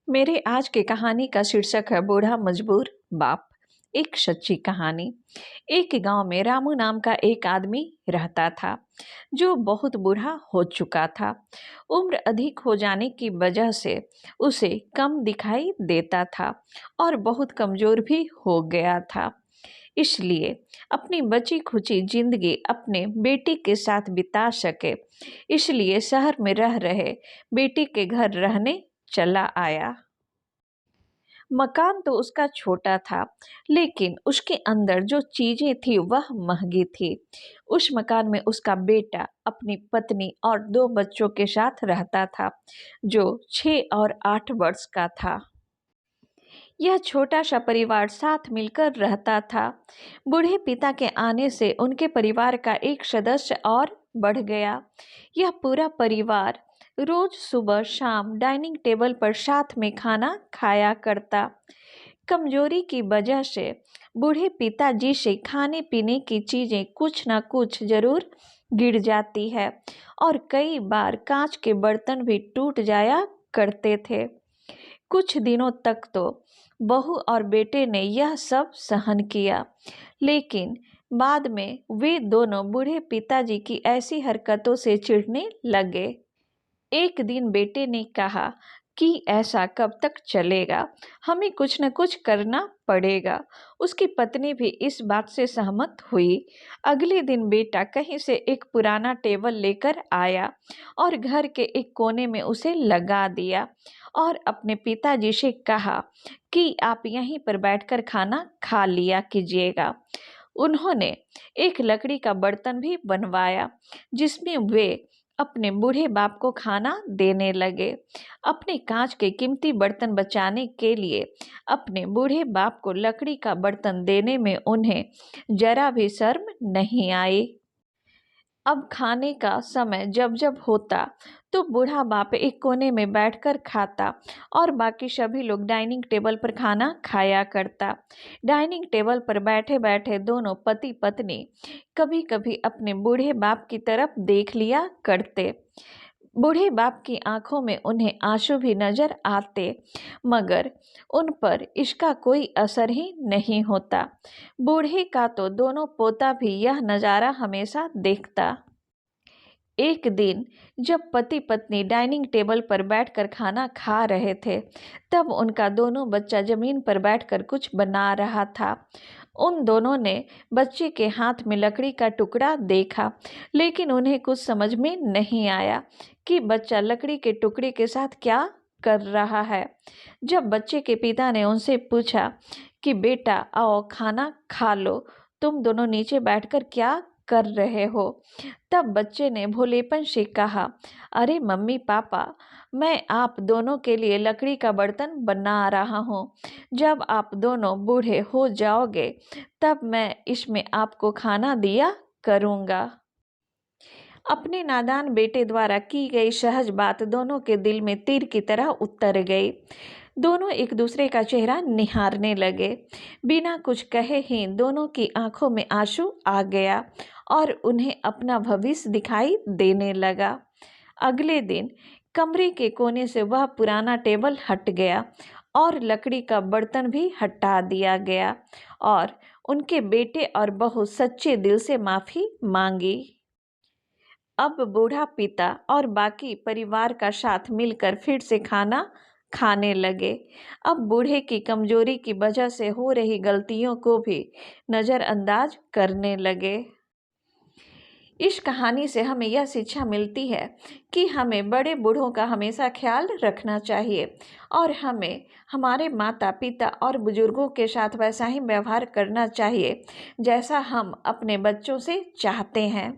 मेरे आज की कहानी का शीर्षक है बूढ़ा मजबूर बाप। एक सच्ची कहानी। एक गांव में रामू नाम का एक आदमी रहता था जो बहुत बूढ़ा हो चुका था। उम्र अधिक हो जाने की वजह से उसे कम दिखाई देता था और बहुत कमजोर भी हो गया था। इसलिए अपनी बची खुची जिंदगी अपने बेटी के साथ बिता सके, इसलिए शहर में रह रहे बेटी के घर रहने चला आया। मकान तो उसका छोटा था, लेकिन उसके अंदर जो चीजें थी वह महंगी थी। उस मकान में उसका बेटा अपनी पत्नी और दो बच्चों के साथ रहता था, जो 6 और 8 वर्ष का था। यह छोटा सा परिवार साथ मिलकर रहता था। बूढ़े पिता के आने से उनके परिवार का एक सदस्य और बढ़ गया। यह पूरा परिवार रोज सुबह शाम डाइनिंग टेबल पर साथ में खाना खाया करता। कमजोरी की वजह से बूढ़े पिताजी से खाने पीने की चीजें कुछ ना कुछ जरूर गिर जाती है और कई बार कांच के बर्तन भी टूट जाया करते थे। कुछ दिनों तक तो बहू और बेटे ने यह सब सहन किया, लेकिन बाद में वे दोनों बूढ़े पिताजी की ऐसी हरकतों से चिढ़ने लगे। एक दिन बेटे ने कहा कि ऐसा कब तक चलेगा, हमें कुछ न कुछ करना पड़ेगा। उसकी पत्नी भी इस बात से सहमत हुई। अगले दिन बेटा कहीं से एक पुराना टेबल लेकर आया और घर के एक कोने में उसे लगा दिया और अपने पिताजी से कहा कि आप यहीं पर बैठकर खाना खा लिया कीजिएगा। उन्होंने एक लकड़ी का बर्तन भी बनवाया जिसमें वे अपने बूढ़े बाप को खाना देने लगे। अपने कांच के कीमती बर्तन बचाने के लिए अपने बूढ़े बाप को लकड़ी का बर्तन देने में उन्हें जरा भी शर्म नहीं आई। अब खाने का समय जब जब होता तो बूढ़ा बाप एक कोने में बैठकर खाता और बाकी सभी लोग डाइनिंग टेबल पर खाना खाया करता। डाइनिंग टेबल पर बैठे बैठे दोनों पति पत्नी कभी कभी अपने बूढ़े बाप की तरफ देख लिया करते। बूढ़े बाप की आंखों में उन्हें आंसू भी नजर आते, मगर उन पर इसका कोई असर ही नहीं होता। बूढ़े का तो दोनों पोता भी यह नज़ारा हमेशा देखता। एक दिन जब पति पत्नी डाइनिंग टेबल पर बैठकर खाना खा रहे थे, तब उनका दोनों बच्चा जमीन पर बैठकर कुछ बना रहा था। उन दोनों ने बच्चे के हाथ में लकड़ी का टुकड़ा देखा, लेकिन उन्हें कुछ समझ में नहीं आया कि बच्चा लकड़ी के टुकड़े के साथ क्या कर रहा है। जब बच्चे के पिता ने उनसे पूछा कि बेटा आओ खाना खा लो, तुम दोनों नीचे बैठकर क्या कर रहे हो, तब बच्चे ने भोलेपन से कहा, अरे मम्मी पापा, मैं आप दोनों के लिए लकड़ी का बर्तन बना रहा हूँ। जब आप दोनों बूढ़े हो जाओगे तब मैं इसमें आपको खाना दिया करूँगा। अपने नादान बेटे द्वारा की गई सहज बात दोनों के दिल में तीर की तरह उतर गई। दोनों एक दूसरे का चेहरा निहारने लगे। बिना कुछ कहे ही दोनों की आंखों में आंसू आ गया और उन्हें अपना भविष्य दिखाई देने लगा। अगले दिन कमरे के कोने से वह पुराना टेबल हट गया और लकड़ी का बर्तन भी हटा दिया गया और उनके बेटे और बहू सच्चे दिल से माफी मांगी। अब बूढ़ा पिता और बाकी परिवार का साथ मिलकर फिर से खाना खाने लगे। अब बूढ़े की कमजोरी की वजह से हो रही गलतियों को भी नज़रअंदाज करने लगे। इस कहानी से हमें यह शिक्षा मिलती है कि हमें बड़े बूढ़ों का हमेशा ख्याल रखना चाहिए और हमें हमारे माता पिता और बुजुर्गों के साथ वैसा ही व्यवहार करना चाहिए जैसा हम अपने बच्चों से चाहते हैं।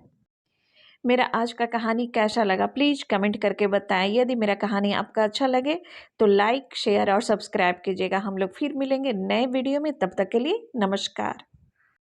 मेरा आज का कहानी कैसा लगा प्लीज़ कमेंट करके बताएं। यदि मेरा कहानी आपका अच्छा लगे तो लाइक शेयर और सब्सक्राइब कीजिएगा। हम लोग फिर मिलेंगे नए वीडियो में, तब तक के लिए नमस्कार।